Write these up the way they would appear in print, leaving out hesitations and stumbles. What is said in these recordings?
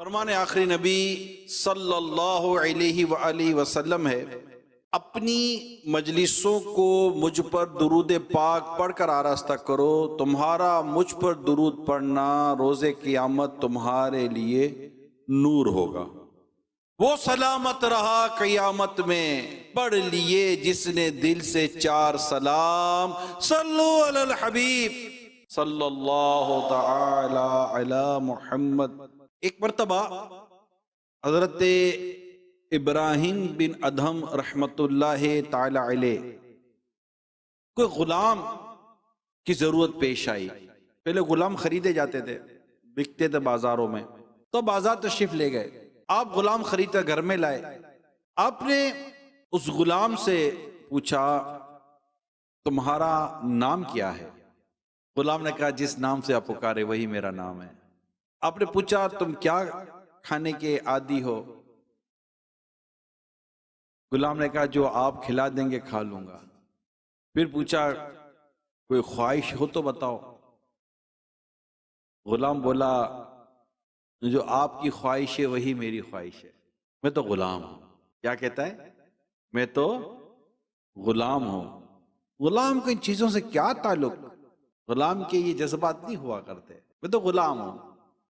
فرمان آخری نبی صلی اللہ علیہ وآلہ وسلم ہے، اپنی مجلسوں کو مجھ پر درود پاک پڑھ کر آراستہ کرو، تمہارا مجھ پر درود پڑھنا روز قیامت تمہارے لیے نور ہوگا۔ وہ سلامت رہا قیامت میں پڑھ لیے جس نے دل سے چار سلام، صلو علی الحبیب صلی اللہ تعالی علی محمد۔ ایک مرتبہ حضرت ابراہیم بن ادہم رحمت اللہ تعالی علیہ کوئی غلام کی ضرورت پیش آئی۔ پہلے غلام خریدے جاتے تھے، بکتے تھے بازاروں میں، تو بازار تشریف لے گئے، آپ غلام خرید کر گھر میں لائے۔ آپ نے اس غلام سے پوچھا تمہارا نام کیا ہے؟ غلام نے کہا جس نام سے آپ پکارے وہی میرا نام ہے۔ آپ نے پوچھا تم کیا کھانے کے عادی ہو؟ غلام نے کہا جو آپ کھلا دیں گے کھا لوں گا۔ پھر پوچھا کوئی خواہش ہو تو بتاؤ۔ غلام بولا جو آپ کی خواہش ہے وہی میری خواہش ہے، میں تو غلام ہوں۔ کیا کہتا ہے؟ میں تو غلام ہوں۔ غلام کو ان چیزوں سے کیا تعلق؟ غلام کے یہ جذبات نہیں ہوا کرتے، میں تو غلام ہوں۔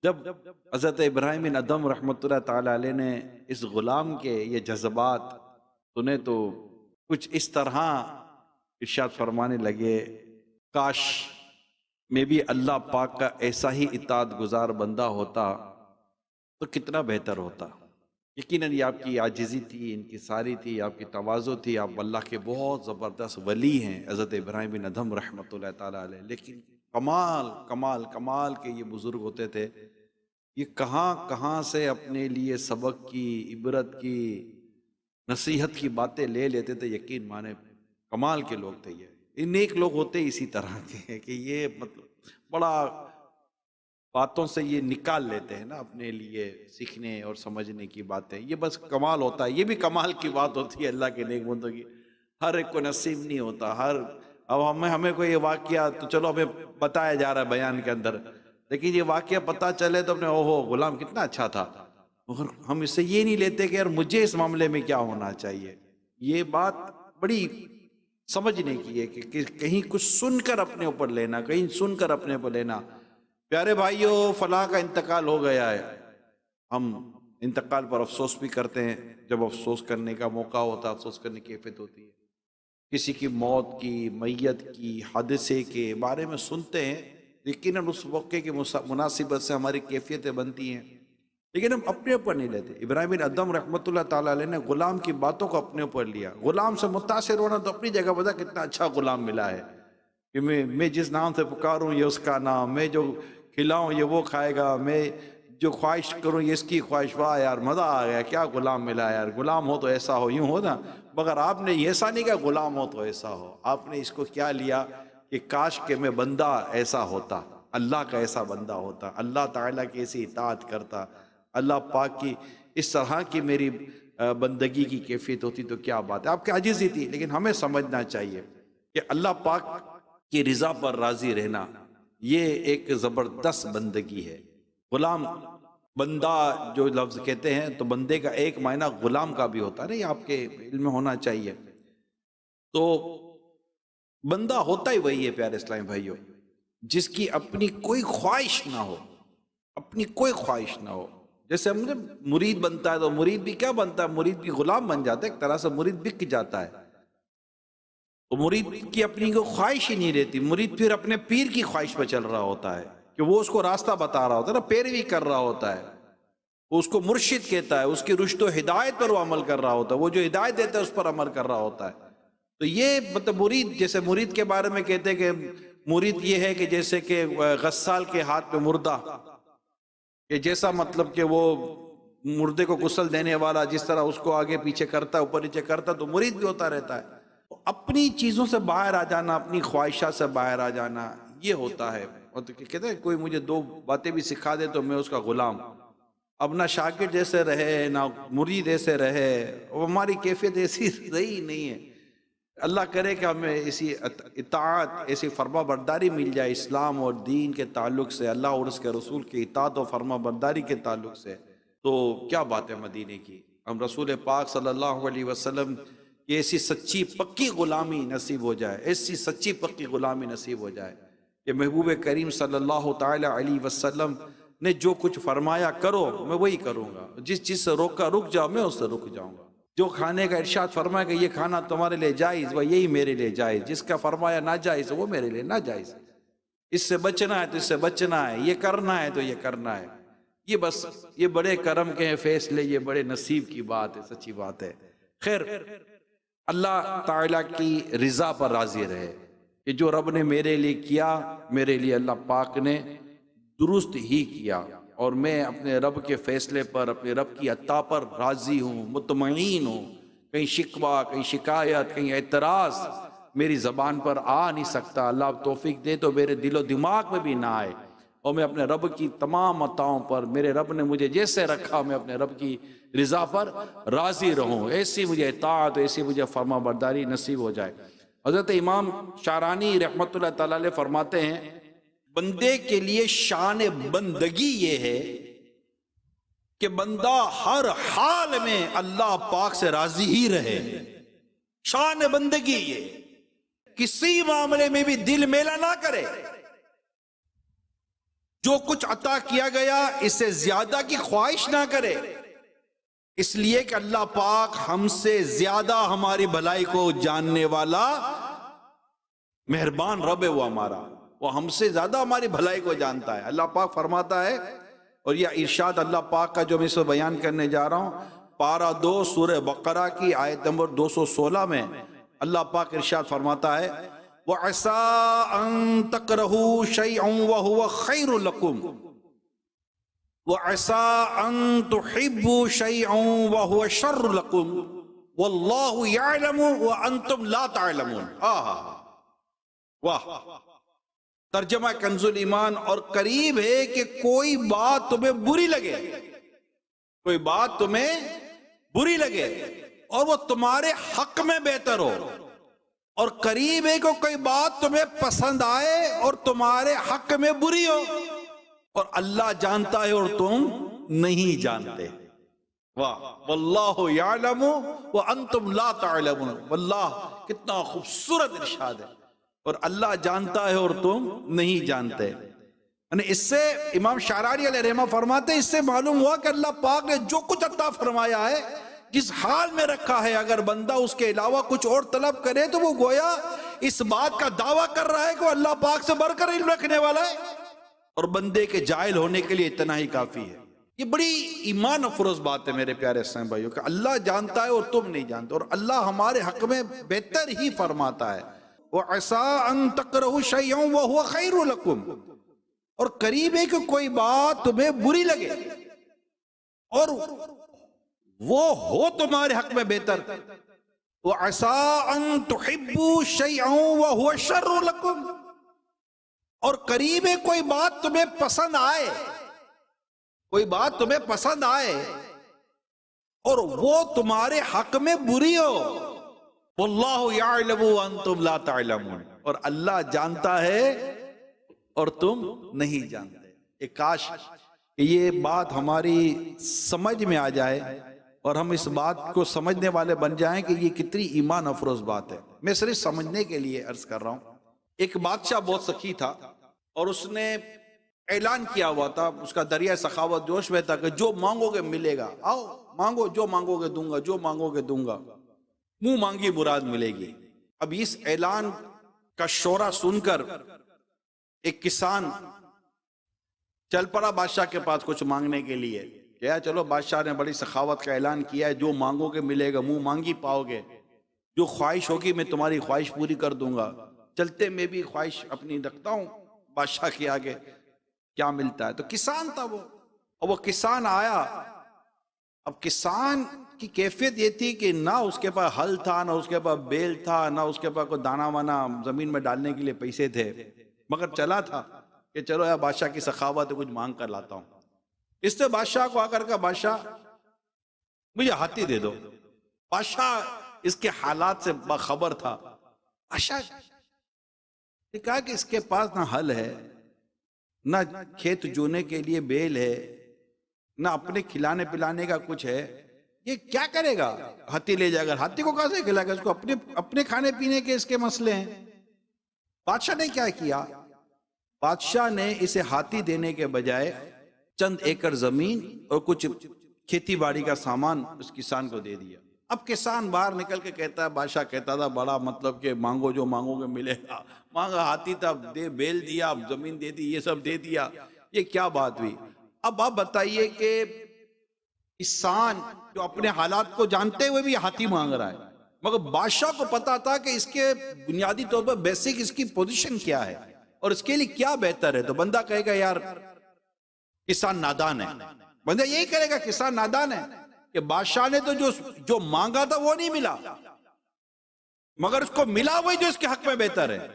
جب حضرت ابراہیم بن ادہم رحمۃ اللہ تعالی علیہ نے اس غلام کے یہ جذبات سنے تو کچھ اس طرح ارشاد فرمانے لگے، کاش میں بھی اللہ پاک کا ایسا ہی اطاعت گزار بندہ ہوتا تو کتنا بہتر ہوتا۔ یقیناً یہ آپ کی عاجزی تھی، ان کی ساری تھی، آپ کی تواضع تھی، آپ اللہ کے بہت زبردست ولی ہیں حضرت ابراہیم بن ادہم رحمۃ اللہ تعالی علیہ۔ لیکن کمال کمال کمال کے یہ بزرگ ہوتے تھے، یہ کہاں کہاں سے اپنے لیے سبق کی، عبرت کی، نصیحت کی باتیں لے لیتے تھے۔ یقین مانے کمال کے لوگ تھے یہ نیک لوگ ہوتے اسی طرح کے ہیں کہ یہ مطلب بڑا باتوں سے یہ نکال لیتے ہیں نا اپنے لیے سیکھنے اور سمجھنے کی باتیں۔ یہ بس کمال ہوتا ہے، یہ بھی کمال کی بات ہوتی ہے اللہ کے نیک بندوں کی۔ ہر ایک کو نصیب نہیں ہوتا۔ اب ہمیں کوئی یہ واقعہ تو چلو ہمیں بتایا جا رہا ہے بیان کے اندر، لیکن یہ واقعہ پتہ چلے تو اپنے اوہو غلام کتنا اچھا تھا، مگر ہم اس سے یہ نہیں لیتے کہ یار مجھے اس معاملے میں کیا ہونا چاہیے۔ یہ بات بڑی سمجھنے کی ہے کہ کہیں کچھ سن کر اپنے اوپر لینا، کہیں سن کر اپنے اوپر لینا۔ پیارے بھائیوں، فلاں کا انتقال ہو گیا ہے، ہم انتقال پر افسوس بھی کرتے ہیں۔ جب افسوس کرنے کا موقع ہوتا ہے، افسوس کرنے کی کیفیت ہوتی ہے۔ کسی کی موت کی، میت کی، حادثے کے بارے میں سنتے ہیں، یقیناً اس موقع کی مناسبت سے ہماری کیفیتیں بنتی ہیں، لیکن ہم اپنے اوپر نہیں لیتے۔ ابراہیم بن ادہم رحمۃ اللہ تعالیٰ علیہ نے غلام کی باتوں کو اپنے اوپر لیا۔ غلام سے متاثر ہونا تو اپنی جگہ بتا کتنا اچھا غلام ملا ہے کہ میں جس نام سے پکاروں یہ اس کا نام، میں جو کھلاؤں یہ وہ کھائے گا، میں جو خواہش کروں یہ اس کی خواہش۔ واہ یار مزہ آ گیا، کیا غلام ملا یار۔ غلام ہو تو ایسا ہو، یوں ہو نا، مگر آپ نے ایسا نہیں کہا غلام ہو تو ایسا ہو۔ آپ نے اس کو کیا لیا کہ کاش کہ میں بندہ ایسا ہوتا، اللہ کا ایسا بندہ ہوتا، اللہ تعالیٰ کی ایسی اطاعت کرتا، اللہ پاک کی اس طرح کی میری بندگی کی کیفیت ہوتی تو کیا بات ہے۔ آپ کی عاجزی تھی، لیکن ہمیں سمجھنا چاہیے کہ اللہ پاک کی رضا پر راضی رہنا یہ ایک زبردست بندگی ہے۔ غلام بندہ جو لفظ کہتے ہیں تو بندے کا ایک معنی غلام کا بھی ہوتا ہے نا، یہ آپ کے علم میں ہونا چاہیے۔ تو بندہ ہوتا ہی وہی ہے پیارے اسلامی بھائیوں جس کی اپنی کوئی خواہش نہ ہو، اپنی کوئی خواہش نہ ہو۔ جیسے ہم نے مرید بنتا ہے تو مرید بھی کیا بنتا ہے؟ مرید بھی غلام بن جاتا ہے، ایک طرح سے مرید بک جاتا ہے۔ تو مرید کی اپنی کوئی خواہش ہی نہیں رہتی، مرید پھر اپنے پیر کی خواہش پہ چل رہا ہوتا ہے کہ وہ اس کو راستہ بتا رہا ہوتا ہے نا، پیروی کر رہا ہوتا ہے، وہ اس کو مرشد کہتا ہے، اس کی رشد و ہدایت پر وہ عمل کر رہا ہوتا ہے، وہ جو ہدایت دیتا ہے اس پر عمل کر رہا ہوتا ہے۔ تو یہ مطلب مرید، جیسے مرید کے بارے میں کہتے ہیں کہ مرید یہ ہے کہ جیسے کہ غسال کے ہاتھ میں مردہ، کہ جیسا مطلب کہ وہ مردے کو غسل دینے والا جس طرح اس کو آگے پیچھے کرتا ہے، اوپر نیچے کرتا ہے، تو مرید بھی ہوتا رہتا ہے۔ اپنی چیزوں سے باہر آ جانا، اپنی خواہشات سے باہر آ جانا، یہ ہوتا ہے۔ اور تو کہتے ہیں کوئی مجھے دو باتیں بھی سکھا دے تو میں اس کا غلام۔ اب نہ شاگرد جیسے رہے نہ مرید ایسے رہے، اور ہماری کیفیت ایسی رہی نہیں ہے۔ اللہ کرے کہ ہمیں ایسی اطاعت، ایسی فرما برداری مل جائے اسلام اور دین کے تعلق سے، اللہ اور اس کے رسول کی اطاعت و فرما برداری کے تعلق سے۔ تو کیا بات ہے مدینے کی. ہم رسول پاک صلی اللہ علیہ وسلم کی ایسی سچی پکی غلامی نصیب ہو جائے، ایسی سچی پکی غلامی نصیب ہو جائے کہ محبوب کریم صلی اللہ تعالی علیہ وسلم نے جو کچھ فرمایا کرو میں وہی کروں گا، جس چیز سے روکا رک جاؤ میں اس سے رک جاؤں گا، جو کھانے کا ارشاد فرمایا کہ یہ کھانا تمہارے لیے جائز وہ یہی میرے لیے جائز، جس کا فرمایا ناجائز وہ میرے لیے ناجائز، اس سے بچنا ہے تو اس سے بچنا ہے، یہ کرنا ہے تو یہ کرنا ہے. یہ بس یہ بڑے کرم کے ہیں فیصلے، یہ بڑے نصیب کی بات ہے، سچی بات ہے. خیر اللہ تعالیٰ کی رضا پر راضی رہے کہ جو رب نے میرے لیے کیا میرے لیے اللہ پاک نے درست ہی کیا، اور میں اپنے رب کے فیصلے پر اپنے رب کی عطا پر راضی ہوں، مطمئن ہوں. کہیں شکوہ کہیں شکایت کہیں اعتراض میری زبان پر آ نہیں سکتا. اللہ توفیق دے تو میرے دل و دماغ میں بھی نہ آئے، اور میں اپنے رب کی تمام عطاؤں پر میرے رب نے مجھے جیسے رکھا میں اپنے رب کی رضا پر راضی رہوں، ایسی مجھے اطاعت ایسی مجھے فرما برداری نصیب ہو جائے. حضرت امام شعرانی رحمۃ اللہ تعالی علیہ فرماتے ہیں بندے کے لیے شان بندگی یہ ہے کہ بندہ ہر حال میں اللہ پاک سے راضی ہی رہے. شان بندگی یہ کسی معاملے میں بھی دل میلا نہ کرے، جو کچھ عطا کیا گیا اس سے زیادہ کی خواہش نہ کرے، اس لیے کہ اللہ پاک ہم سے زیادہ ہماری بھلائی کو جاننے والا مہربان رب ہے. وہ ہمارا وہ ہم سے زیادہ ہماری بھلائی کو جانتا ہے. اللہ پاک فرماتا ہے، اور یہ ارشاد اللہ پاک کا جو میں اس کو بیان کرنے جا رہا ہوں پارہ 2 سورہ بقرہ کی آیت نمبر 216 میں اللہ پاک ارشاد فرماتا ہے وَعَسَىٰ أَن تَكْرَهُوا شَيْئًا وَهُوَ خَيْرٌ لَكُمْ وَعَسَىٰ أَن تُحِبُّوا شَيْئًا وَهُوَ شَرٌّ لَكُمْ وَاللَّهُ يَعْلَمُ وَأَنْتُمْ لَا تَعْلَمُونَ. واہ. ترجمہ کنز الایمان. اور قریب ہے کہ کوئی بات تمہیں بری لگے، کوئی بات تمہیں بری لگے اور وہ تمہارے حق میں بہتر ہو، اور قریب ہے کہ کوئی بات تمہیں پسند آئے اور تمہارے حق میں بری ہو، اور اللہ جانتا ہے اور تم نہیں جانتے. واہ. واللہ یعلم وانتم لا تعلمون. واللہ کتنا خوبصورت ارشاد ہے، اور اللہ جانتا ہے اور تم نہیں جانتے. یعنی اس سے امام شعرانی علیہ رحمہ فرماتے ہیں اس سے معلوم ہوا کہ اللہ پاک نے جو کچھ عطا فرمایا ہے جس حال میں رکھا ہے، اگر بندہ اس کے علاوہ کچھ اور طلب کرے تو وہ گویا اس بات کا دعویٰ کر رہا ہے کہ وہ اللہ پاک سے بڑھ کر علم رکھنے والا ہے، اور بندے کے جاہل ہونے کے لیے اتنا ہی کافی ہے. یہ بڑی ایمان افروز بات ہے میرے پیارے اسلام بھائیوں کہ اللہ جانتا ہے اور تم نہیں جانتے، اور اللہ ہمارے حق میں بہتر ہی فرماتا ہے. وَعَسَىٰ أَن تَكْرَهُوا شَيْئًا وَهُوَ خَيْرٌ لَكُمْ. اور قریب ہے کہ کوئی بات تمہیں بری لگے اور وہ ہو تمہارے حق میں بہتر. وَعَسَىٰ أَن تُحِبُّوا شَيْئًا وَهُوَ شَرٌّ لَكُمْ. اور قریب ہے کوئی بات تمہیں پسند آئے، کوئی بات تمہیں پسند آئے اور وہ تمہارے حق میں بری ہو. واللہ یعلم وانتم لا تعلمون. اور اللہ جانتا ہے اور تم نہیں جانتے. ایک کاش کہ یہ بات ہماری سمجھ میں آ جائے اور ہم اس بات کو سمجھنے والے بن جائیں کہ یہ کتنی ایمان افروز بات ہے. میں صرف سمجھنے کے لیے عرض کر رہا ہوں. ایک بادشاہ بہت سخی تھا اور اس نے اعلان کیا ہوا تھا، اس کا دریا سخاوت جوش میں تھا کہ جو مانگو گے ملے گا، آؤ مانگو، جو مانگو گے دوں گا، جو مانگو گے دوں گا، منہ مانگی مراد ملے گی. اب اس اعلان کا شورا سن کر ایک کسان چل پڑا بادشاہ کے پاس کچھ مانگنے کے لیے. کیا چلو بادشاہ نے بڑی سخاوت کا اعلان کیا ہے، جو مانگو گے ملے گا، منہ مانگی پاؤ گے، جو خواہش ہوگی میں تمہاری خواہش پوری کر دوں گا. چلتے میں بھی خواہش اپنی رکھتا ہوں بادشاہ کے آگے کیا ملتا ہے. تو کسان تھا وہ، اور وہ کسان آیا. اب کسان کی کیفیت یہ تھی کہ نہ اس کے پاس ہل تھا، نہ اس کے پاس بیل تھا، نہ اس کے پاس کوئی دانا وانا زمین میں ڈالنے کے لیے پیسے تھے، مگر چلا تھا کہ چلو یار بادشاہ کی سخاوت ہے، کچھ مانگ کر لاتا ہوں. اس نے بادشاہ کو آ کر کہا بادشاہ مجھے ہاتھی دے دو. بادشاہ اس کے حالات سے باخبر تھا. بادشاہ نے کہا کہ اس کے پاس نہ ہل ہے، نہ کھیت جونے کے لیے بیل ہے، نہ اپنے کھلانے پلانے کا کچھ ہے، یہ کیا کرے گا؟ ہاتھی لے جائے گا، ہاتھی کو کہاں سے کھلائے گا؟ اس کو اپنے کھانے پینے کے اس کے مسئلے ہیں۔ بادشاہ نے کیا کیا؟ بادشاہ نے اسے ہاتھی دینے کے بجائے چند ایکڑ زمین اور کچھ کھیتی باڑی کا سامان اس کسان کو دے دیا۔ اب کسان باہر نکل کے کہتا ہے، بادشاہ کہتا تھا بڑا مطلب کہ مانگو جو مانگو گے ملے گا، مانگا ہاتھی تھا، دے بیل دیا، زمین دے دی، یہ سب دے دیا، یہ کیا بات ہوئی؟ اب آپ بتائیے کہ کسان جو اپنے حالات کو جانتے ہوئے بھی ہاتھی مانگ رہا ہے، مگر بادشاہ کو پتا تھا کہ اس کے بنیادی طور پر بیسک اس کی پوزیشن کیا ہے اور اس کے لیے کیا بہتر ہے۔ تو بندہ کہے گا یار کسان نادان ہے، بندہ یہی کرے گا کسان نادان ہے کہ بادشاہ نے تو جو مانگا تھا وہ نہیں ملا، مگر اس کو ملا وہی جو اس کے حق میں بہتر ہے۔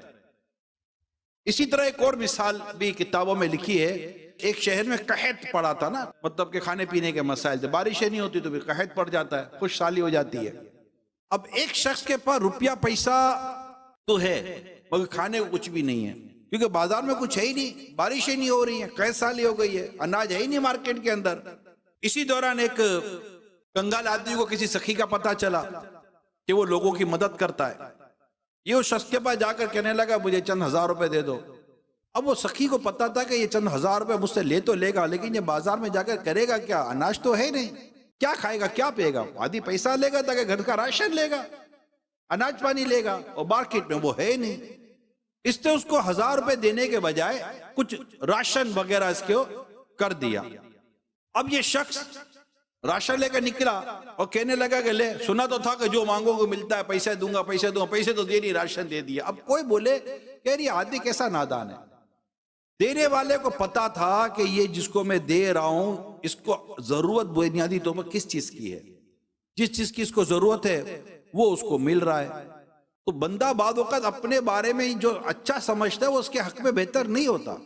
اسی طرح ایک اور مثال بھی کتابوں میں لکھی ہے۔ ایک شہر میں قحط پڑا تھا نا، مطلب کہ کھانے پینے کے مسائل تھے، بارشیں نہیں ہوتی تو پھر قحط پڑ جاتا ہے، خوش سالی ہو جاتی ہے۔ اب ایک شخص کے پاس روپیہ پیسہ تو ہے مگر کھانے کو کچھ بھی نہیں ہے، کیونکہ بازار میں کچھ ہے ہی نہیں، بارشیں نہیں ہو رہی ہیں، قحط سالی ہو گئی ہے، اناج ہے ہی نہیں مارکیٹ کے اندر۔ اسی دوران ایک کنگال آدمی کو کسی سخی کا پتہ چلا کہ وہ لوگوں کی مدد کرتا ہے۔ یہ اس شخص کے پاس جا کر کہنے لگا مجھے چند ہزار روپے دے دو۔ اب وہ سخی کو پتا تھا کہ یہ چند ہزار روپے مجھ سے لے تو لے گا، لیکن یہ بازار میں جا کر کرے گا کیا؟ اناج تو ہے نہیں، کیا کھائے گا، کیا پیے گا؟ آدھی پیسہ لے گا تاکہ گھر کا راشن لے گا، اناج پانی لے گا، اور مارکیٹ میں وہ ہے نہیں۔ اس نے اس کو 1000 روپے دینے کے بجائے کچھ راشن وغیرہ اس کو کر دیا۔ اب یہ شخص راشن لے کر نکلا اور کہنے لگا کہ لے، سنا تو تھا کہ جو مانگو کو ملتا ہے، پیسے دوں گا پیسے دوں گا، پیسے تو دے نہیں، راشن دے دیا۔ اب کوئی بولے کہ یہ آدمی کیسا نادان ہے، دینے والے کو پتا تھا کہ یہ جس کو میں دے رہا ہوں اس کو ضرورت بنیادی طور پر کس چیز کی ہے، جس چیز کی اس کو ضرورت ہے وہ اس کو مل رہا ہے۔ تو بندہ بعض اوقات اپنے بارے میں جو اچھا سمجھتا ہے وہ اس کے حق میں بہتر نہیں ہوتا۔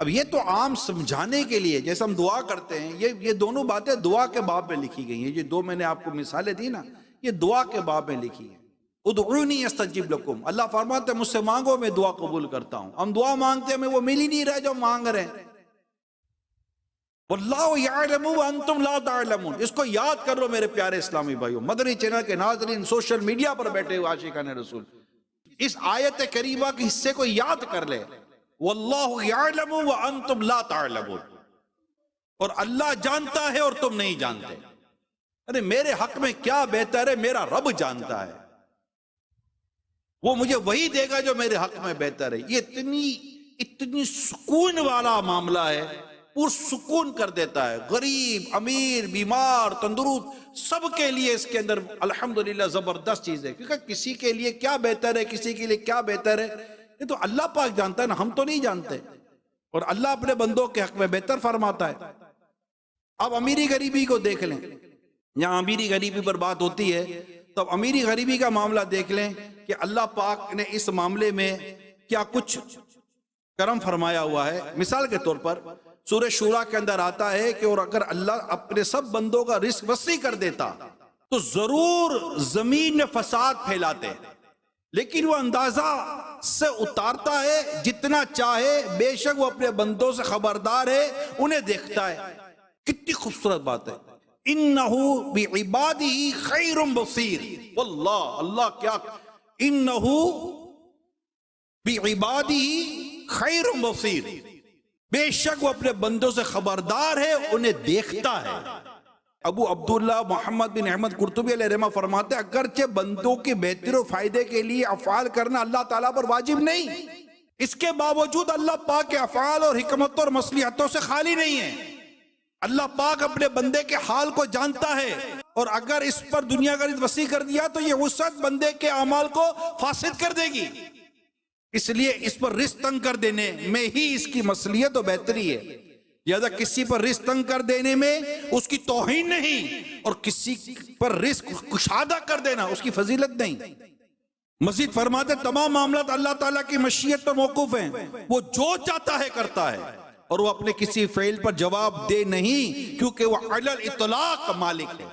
اب یہ تو عام سمجھانے کے لیے، جیسے ہم دعا کرتے ہیں، یہ دونوں باتیں دعا کے باب میں لکھی گئی ہیں۔ یہ دو میں نے آپ کو مثالیں دی نا، یہ دعا کے باب میں لکھی ہیں۔ ادعونی استجب لکم، اللہ فرماتا ہے مجھ سے مانگو میں دعا قبول کرتا ہوں۔ ہم دعا مانگتے ہیں، ہمیں وہ مل ہی نہیں رہا جو ہم مانگ رہے ہیں۔ واللہ یعلم وانتم لا تعلمون، اس کو یاد کر لو میرے پیارے اسلامی بھائیوں، مدنی چینل کے ناظرین، سوشل میڈیا پر بیٹھے ہوئے عاشقان رسول، اس آیت کریمہ کے حصے کو یاد کر لے، واللہ یعلم وانتم لا تعلمون، اور اللہ جانتا ہے اور تم نہیں جانتے۔ ارے میرے حق میں کیا بہتر ہے میرا رب جانتا ہے، وہ مجھے وہی دے گا جو میرے حق میں بہتر ہے۔ یہ اتنی سکون والا معاملہ ہے، پرسکون کر دیتا ہے، غریب، امیر، بیمار، تندرست، سب کے لیے اس کے اندر الحمدللہ زبردست چیز ہے۔ کیونکہ کسی کے لیے کیا بہتر ہے، کسی کے لیے کیا بہتر ہے، یہ تو اللہ پاک جانتا ہے نا، ہم تو نہیں جانتے، اور اللہ اپنے بندوں کے حق میں بہتر فرماتا ہے۔ اب امیری غریبی کو دیکھ لیں، یہاں امیری غریبی پر بات ہوتی ہے تو اب امیری غریبی کا معاملہ دیکھ لیں کہ اللہ پاک نے اس معاملے میں کیا کچھ کرم فرمایا ہوا ہے۔ مثال کے طور پر سورہ شورا کے اندر آتا ہے کہ اور اگر اللہ اپنے سب بندوں کا رزق وسیع کر دیتا تو ضرور زمین میں فساد پھیلاتے، لیکن وہ اندازہ سے اتارتا ہے جتنا چاہے، بے شک وہ اپنے بندوں سے خبردار ہے، انہیں دیکھتا ہے۔ کتنی خوبصورت بات ہے، انہو بعبادہ خیر بصیر، واللہ اللہ کیا، انہو بعبادہ خیر بصیر، بے شک وہ اپنے بندوں سے خبردار ہے، انہیں دیکھتا ہے۔ ابو عبداللہ محمد بن احمد قرطبی علیہ رحمہ فرماتے ہیں اگرچہ بندوں کے بہتر و فائدے کے لیے افعال کرنا اللہ تعالیٰ پر واجب نہیں، اس کے باوجود اللہ پاک کے افعال اور حکمتوں اور مصلحتوں سے خالی نہیں ہے۔ اللہ پاک اپنے بندے کے حال کو جانتا ہے، اور اگر اس پر دنیا کا رزق وسیع کر دیا تو یہ وسعت بندے کے اعمال کو فاسد کر دے گی، اس لیے اس پر رزق تنگ کر دینے میں ہی اس کی مصلحت و بہتری ہے۔ لہذا کسی پر رزق تنگ کر دینے میں اس کی توہین نہیں، اور کسی پر رزق کشادہ کر دینا اس کی فضیلت نہیں۔ مزید فرماتے تمام معاملات اللہ تعالیٰ کی مشیت پر موقوف ہیں، وہ جو چاہتا ہے کرتا ہے، اور وہ اپنے کسی فعل پر جواب دے نہیں، کیونکہ وہ علی الاطلاق مالک ہے،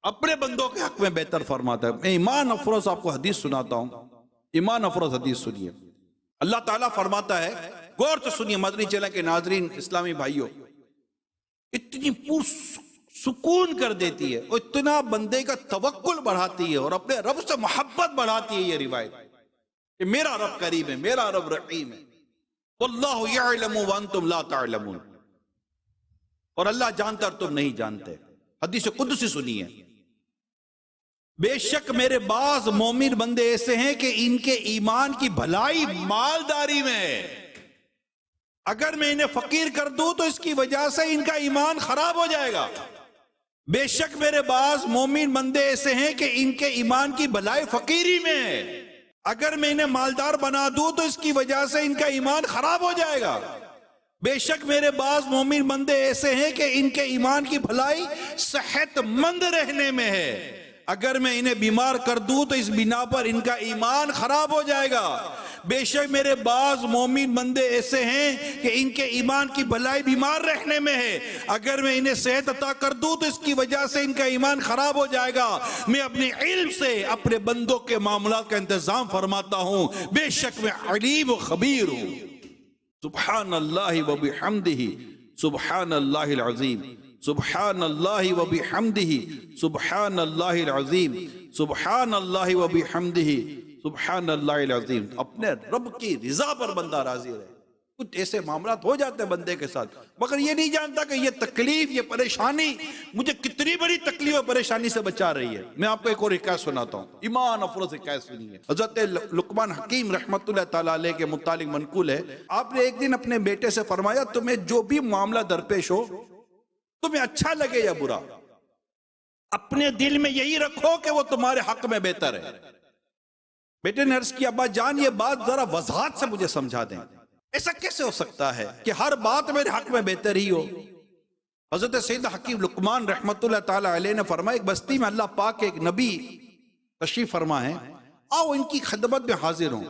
اپنے بندوں کے حق میں بہتر فرماتا ہے۔ میں ایمان افروز آپ کو حدیث سناتا ہوں، ایمان افروز حدیث سنیے۔ اللہ تعالیٰ فرماتا ہے، غور سے سنیے مدنی چینل کے ناظرین، اسلامی بھائیوں، اتنی سکون کر دیتی ہے اور اتنا بندے کا توکل بڑھاتی ہے اور اپنے رب سے محبت بڑھاتی ہے یہ روایت کہ میرا رب کریم ہے، میرا رب رحیم ہے، واللہ یعلم وانتم لا تعلمون، اور اللہ جانتا اور تم نہیں جانتے۔ حدیث قدسی سنیے، بے شک میرے بعض مومن بندے ایسے ہیں کہ ان کے ایمان کی بھلائی مالداری میں ہے، اگر میں انہیں فقیر کر دوں تو اس کی وجہ سے ان کا ایمان خراب ہو جائے گا۔ بے شک میرے بعض مومن بندے ایسے ہیں کہ ان کے ایمان کی بھلائی فقیری میں ہے، اگر میں انہیں مالدار بنا دوں تو اس کی وجہ سے ان کا ایمان خراب ہو جائے گا۔ بے شک میرے بعض مومن بندے ایسے ہیں کہ ان کے ایمان کی بھلائی صحت مند رہنے میں ہے، اگر میں انہیں بیمار کر دوں تو اس بنا پر ان کا ایمان خراب ہو جائے گا۔ بے شک میرے بعض مومن بندے ایسے ہیں کہ ان کے ایمان کی بھلائی بیمار رہنے میں ہے، اگر میں انہیں صحت عطا کر دوں تو اس کی وجہ سے ان کا ایمان خراب ہو جائے گا۔ میں اپنے علم سے اپنے بندوں کے معاملات کا انتظام فرماتا ہوں، بے شک میں علیم و خبیر ہوں۔ سبحان اللہ و بحمدہ، سبحان اللہ العظیم، سبحان اللہ و بحمدہ، سبحان اللہ العظیم، سبحان اللہ و بحمدہ، سبحان اللہ العظیم۔ اپنے رب کی رضا پر بندہ راضی رہے۔ کچھ ایسے معاملات ہو جاتے ہیں بندے کے ساتھ، مگر یہ نہیں جانتا کہ یہ تکلیف، یہ پریشانی مجھے کتنی بڑی تکلیف اور پریشانی سے بچا رہی ہے۔ میں آپ کو ایک اور حکایت سناتا ہوں، ایمان افروز حکایت سنی ہے۔ حضرت لقمان حکیم رحمت اللہ تعالیٰ علیہ کے متعلق منقول ہے، آپ نے ایک دن اپنے بیٹے سے فرمایا تمہیں جو بھی معاملہ درپیش ہو، تمہیں اچھا لگے یا برا، اپنے دل میں یہی رکھو کہ وہ تمہارے حق میں بہتر ہے۔ بیٹے نے عرض کیا ابا جان یہ بات ذرا وضاحت سے مجھے سمجھا دیں، ایسا کیسے ہو سکتا ہے کہ ہر بات میرے حق میں بہتر ہی ہو؟ حضرت سید حکیم لقمان رحمت اللہ تعالی علیہ نے فرمایا ایک بستی میں اللہ پاک کے ایک نبی تشریف فرما ہے، آؤ ان کی خدمت میں حاضر ہوں،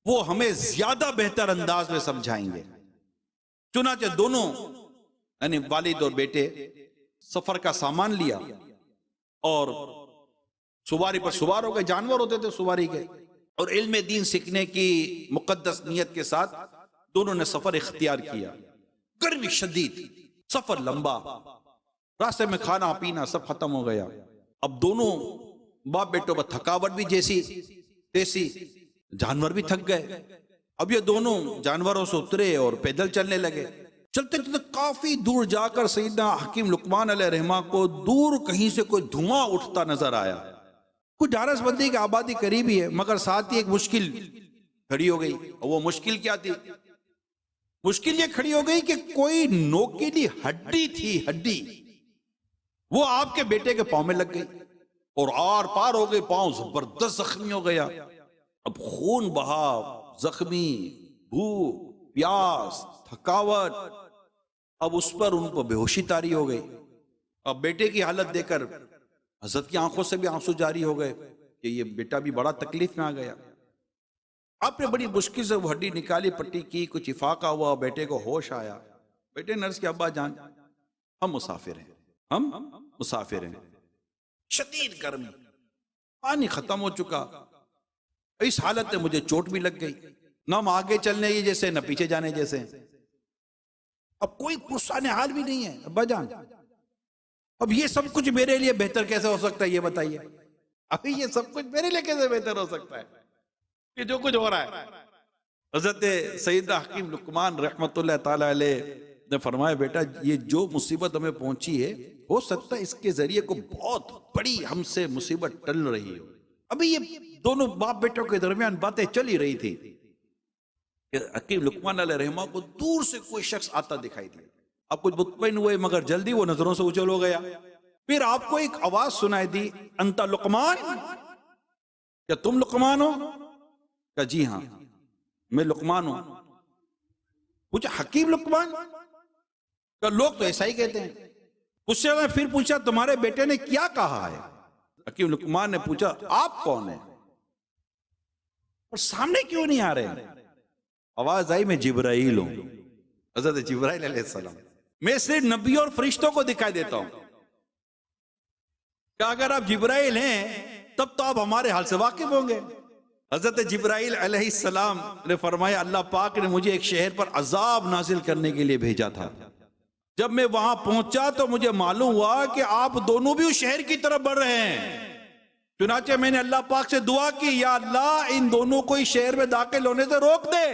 وہ ہمیں زیادہ بہتر انداز میں سمجھائیں گے۔ چنانچہ دونوں یعنی والد اور بیٹے سفر کا سامان لیا اور سواری پر سوار ہو گئے، جانور ہوتے تھے سواری کے، اور علم دین سیکھنے کی مقدس نیت کے ساتھ دونوں نے سفر اختیار کیا۔ گرمی شدید، سفر لمبا، راستے میں کھانا پینا سب ختم ہو گیا۔ اب دونوں باپ بیٹوں پر تھکاوٹ بھی جیسی تیسی، جانور بھی تھک گئے۔ اب یہ دونوں جانوروں سے اترے اور پیدل چلنے لگے۔ چلتے چلتے کافی دور جا کر سیدنا حکیم لقمان علیہ رحمہ کو دور کہیں سے کوئی دھواں اٹھتا نظر آیا۔ کچھ ڈھارس بندی کی آبادی قریب ہی ہے، مگر ساتھ ہی ایک مشکل کھڑی ہو گئی۔ وہ مشکل کیا تھی؟ مشکل یہ کھڑی ہو گئی کہ کوئی نوکیلی ہڈی تھی، ہڈی وہ آپ کے بیٹے کے پاؤں میں لگ گئی اور آر پار ہو گئی، پاؤں زبردست زخمی ہو گیا۔ اب خون بہا، زخمی، بھوک، پیاس، تھکاوٹ، اب اس پر ان کو بے ہوشی طاری ہو گئی۔ اب بیٹے کی حالت دیکھ کر حضرت کی آنکھوں سے بھی آنسو جاری ہو گئے کہ یہ بیٹا بھی بڑا تکلیف میں آ گیا۔ آپ نے بڑی مشکل سے وہ ہڈی نکالی، پٹی کی، کچھ افاقہ ہوا، بیٹے کو ہوش آیا۔ بیٹے نے عرض کیا ابا جان ہم مسافر ہیں، ہم مسافر ہیں، شدید گرمی، پانی ختم ہو چکا، اس حالت میں مجھے چوٹ بھی لگ گئی، نہ ہم آگے چلنے کی جیسے نہ پیچھے جانے جیسے، اب کوئی پرسان حال بھی نہیں ہے ابا جان، اب یہ سب کچھ میرے لیے بہتر کیسے ہو سکتا ہے یہ بتائیے، ابھی یہ سب کچھ میرے لیے کیسے بہتر ہو سکتا ہے کہ جو کچھ ہو رہا ہے۔ حضرت سیدنا حکیم لقمان رحمت اللہ تعالی علیہ نے فرمایا بیٹا یہ جو مصیبت ہمیں پہنچی ہے، ہو سکتا ہے اس کے ذریعے کو بہت بڑی ہم سے مصیبت ٹل رہی ہو۔ ابھی یہ دونوں باپ بیٹوں کے درمیان باتیں چل ہی رہی تھی کہ حکیم لقمان علیہ رحمہ کو دور سے کوئی شخص آتا دکھائی دیا۔ اب کچھ مطمئن ہوئے مگر جلدی وہ نظروں سے اچھل ہو گیا۔ پھر آپ کو ایک آواز سنائی دی، انت لقمان، کیا تم لقمان ہو؟ کہا جی ہاں میں لقمان ہوں۔ پوچھا حکیم لقمان؟ کہا لوگ تو ایسا ہی کہتے ہیں۔ اس سے میں پھر پوچھا تمہارے بیٹے نے کیا کہا ہے؟ حکیم لقمان نے پوچھا آپ کون ہیں اور سامنے کیوں نہیں آ رہے؟ آواز آئی میں جبرائیل ہوں، حضرت جبرائیل علیہ السلام۔ میں صرف نبیوں اور فرشتوں کو دکھائی دیتا ہوں، کہ اگر آپ جبرائیل ہیں تب تو آپ ہمارے حال سے واقف ہوں گے۔ حضرت جبرائیل علیہ السلام نے فرمایا اللہ پاک نے مجھے ایک شہر پر عذاب نازل کرنے کے لیے بھیجا تھا، جب میں وہاں پہنچا تو مجھے معلوم ہوا کہ آپ دونوں بھی اس شہر کی طرف بڑھ رہے ہیں۔ چنانچہ میں نے اللہ پاک سے دعا کی، یا اللہ ان دونوں کو اس شہر میں داخل ہونے سے روک دے۔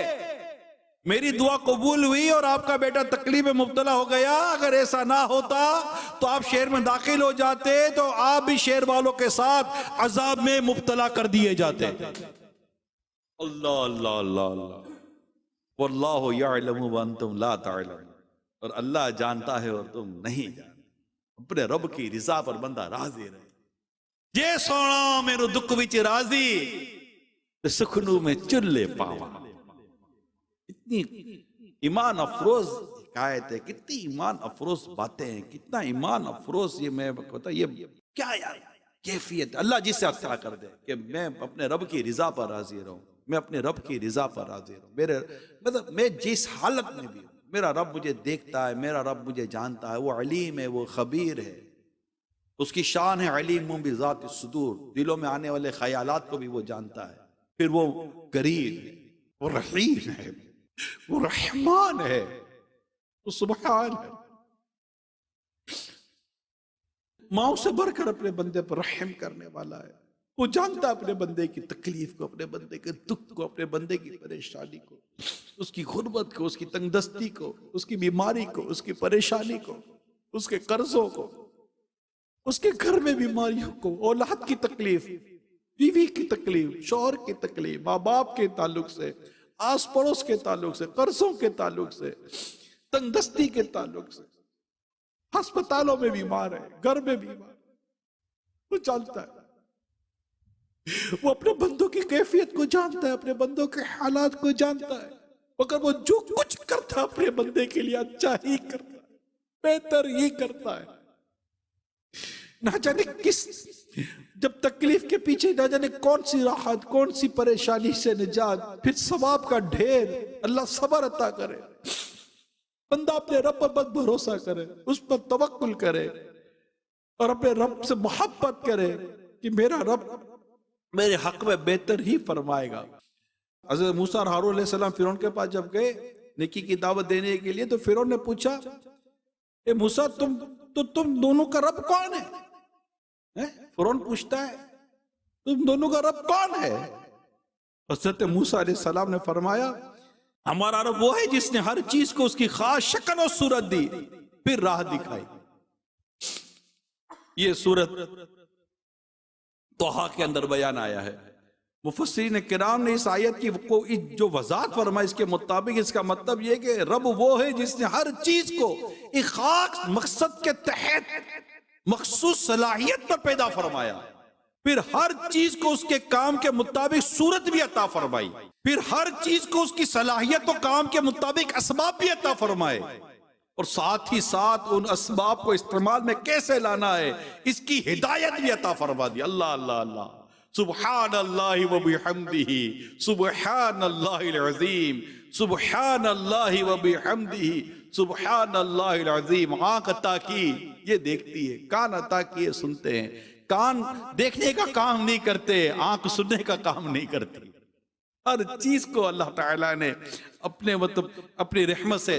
میری دعا قبول ہوئی اور آپ کا بیٹا تکلیف میں مبتلا ہو گیا۔ اگر ایسا نہ ہوتا تو آپ شہر میں داخل ہو جاتے تو آپ بھی شہر والوں کے ساتھ عذاب میں مبتلا کر دیے جاتے۔ اللہ اللہ اللہ اللہ، واللہ یعلم وانتم لا تعلمون، اور اللہ جانتا ہے اور تم نہیں جانتے۔ اپنے رب کی رضا پر بندہ راضی رہے۔ جے سونا میرے دکھ وچ راضی تے سکھنو میں چلے پاواں۔ اتنی ایمان افروز حکایت ہے، کتنی ایمان افروز باتیں ہیں، کتنا ایمان افروز یہ میں بتا، یہ کیا یار کیفیت اللہ جس سے عطا کر دے کہ میں اپنے رب کی رضا پر راضی رہوں، میں اپنے رب کی رضا پر راضی رہوں۔ میرے مطلب میں جس حالت میں بھی ہوں، میرا رب مجھے دیکھتا ہے، میرا رب مجھے جانتا ہے، وہ علیم ہے، وہ خبیر ہے۔ اس کی شان ہے علیم بذات الصدور، دلوں میں آنے والے خیالات کو بھی وہ جانتا ہے۔ پھر وہ قریب ہے، وہ رحیم ہے، وہ رحمان ہے، وہ سبحان ہے۔ ماؤں سے بڑھ کر اپنے بندے پر رحم کرنے والا ہے۔ وہ جانتا ہے اپنے بندے کی تکلیف کو، اپنے بندے کے دکھ کو، اپنے بندے کی پریشانی کو، اس کی غربت کو، اس کی تنگ دستی کو، اس کی بیماری کو، اس کی پریشانی کو، اس کے قرضوں کو، اس کے گھر میں بیماریوں کو، اولاد کی تکلیف، بیوی کی تکلیف، شوہر کی تکلیف، ماں باپ کے تعلق سے، آس پڑوس کے تعلق سے، قرضوں کے تعلق سے، تنگ دستی کے تعلق سے، ہسپتالوں میں بیمار ہے، گھر میں بیمار ہے۔ وہ جانتا ہے، وہ اپنے بندوں کی کیفیت کو جانتا ہے، اپنے بندوں کے حالات کو جانتا ہے، مگر وہ جو کچھ کرتا ہے اپنے بندے کے لیے اچھا ہی کرتا ہے، بہتر ہی کرتا ہے۔ نہ جانے کس، جب تکلیف کے پیچھے نہ جانے کون سی راحت، کون سی پریشانی سے نجات، پھر ثواب کا ڈھیر۔ اللہ صبر عطا کرے، بندہ اپنے رب پر بس بھروسہ کرے، اس پر توکل کرے اور اپنے رب سے محبت کرے کہ میرا رب میرے حق میں بہتر ہی فرمائے گا۔ حضرت موسیٰ اور ہارون علیہ السلام فرعون کے پاس جب گئے نیکی کی دعوت دینے کے لیے، تو فرعون نے پوچھا، اے موسیٰ تم دونوں کا رب کون ہے؟ فرعون پوچھتا ہے تم دونوں کا رب کون ہے؟ حضرت موسیٰ علیہ السلام نے فرمایا، ہمارا رب وہ ہے جس نے ہر چیز کو اس کی خاص شکل اور صورت دی، پھر راہ دکھائی۔ یہ صورت طٰہٰ کے اندر بیان آیا ہے۔ مفسرین کرام نے اس آیت کی جو وضاحت فرمائی، اس کے مطابق اس کا مطلب یہ کہ رب وہ ہے جس نے ہر چیز کو ایک خاص مقصد کے تحت مخصوص صلاحیت پر پیدا فرمایا، پھر ہر چیز کو اس کے کام کے مطابق صورت بھی عطا فرمائی، پھر ہر چیز کو اس کی صلاحیت و کام کے مطابق اسباب بھی عطا فرمائے، اور ساتھ ہی ساتھ ان اسباب کو استعمال میں کیسے لانا ہے اس کی ہدایت بھی عطا فرما دی۔ اللہ اللہ اللہ، سبحان اللہ و بحمدہ، سبحان اللہ العظیم، سبحان اللہ و بحمدہ، سبحان اللہ العظیم۔ آنکھ عطا کی یہ دیکھتی ہے، کان عطا کیے سنتے ہیں۔ کان دیکھنے کا کام نہیں کرتے، آنکھ سننے کا کام نہیں کرتی۔ ہر چیز کو اللہ تعالیٰ نے اپنی رحمت سے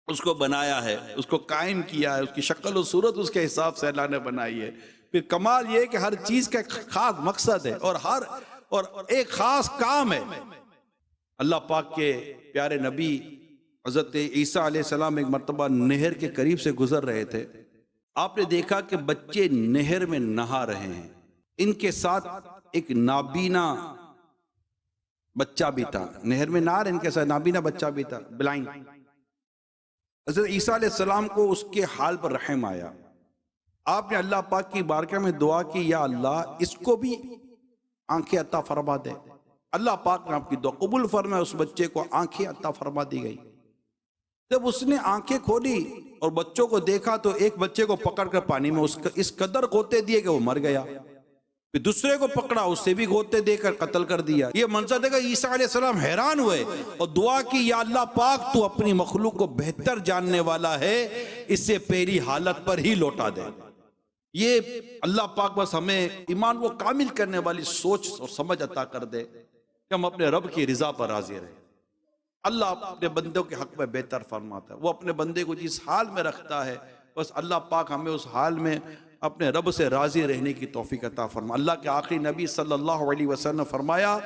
اس کو بنایا ہے، اس کو قائم کیا ہے، اس کی شکل و صورت اس کے حساب سے اللہ نے بنائی ہے۔ پھر کمال یہ ہے کہ ہر چیز کا ایک خاص مقصد ہے اور ایک خاص کام ہے۔ اللہ پاک کے پیارے نبی حضرت عیسیٰ علیہ السلام ایک مرتبہ نہر کے قریب سے گزر رہے تھے۔ آپ نے دیکھا کہ بچے نہر میں نہا رہے ہیں، ان کے ساتھ ایک نابینا بچہ بھی تھا، نہر میں نہا رہے، ان کے ساتھ نابینا بچہ بھی تھا، بلائنڈ۔ حضرت عیسیٰ علیہ السلام کو اس کے حال پر رحم آیا۔ آپ نے اللہ پاک کی بارگاہ میں دعا کی، یا اللہ اس کو بھی آنکھیں عطا فرما دے۔ اللہ پاک نے آپ کی دعا قبول فرمایا، اس بچے کو آنکھیں عطا فرما دی گئی۔ جب اس نے آنکھیں کھولی اور بچوں کو دیکھا تو ایک بچے کو پکڑ کر پانی میں اس قدر غوطے دیے کہ وہ مر گیا، پھر دوسرے کو پکڑا، اس سے بھی غوطے دے کر قتل کر دیا۔ یہ منظر دیکھا عیسیٰ علیہ السلام حیران ہوئے اور دعا کی، یا اللہ پاک تو اپنی مخلوق کو بہتر جاننے والا ہے، اسے پہلی حالت پر ہی لوٹا دے۔ یہ اللہ پاک بس ہمیں ایمان کو کامل کرنے والی سوچ اور سمجھ عطا کر دے کہ ہم اپنے رب کی رضا پر راضی رہیں۔ اللہ اپنے بندوں کے حق میں بہتر فرماتا ہے، وہ اپنے بندے کو جس حال میں رکھتا ہے بس اللہ پاک ہمیں اس حال میں اپنے رب سے راضی رہنے کی توفیق عطا فرما۔ اللہ کے آخری نبی صلی اللہ علیہ وسلم نے فرمایا،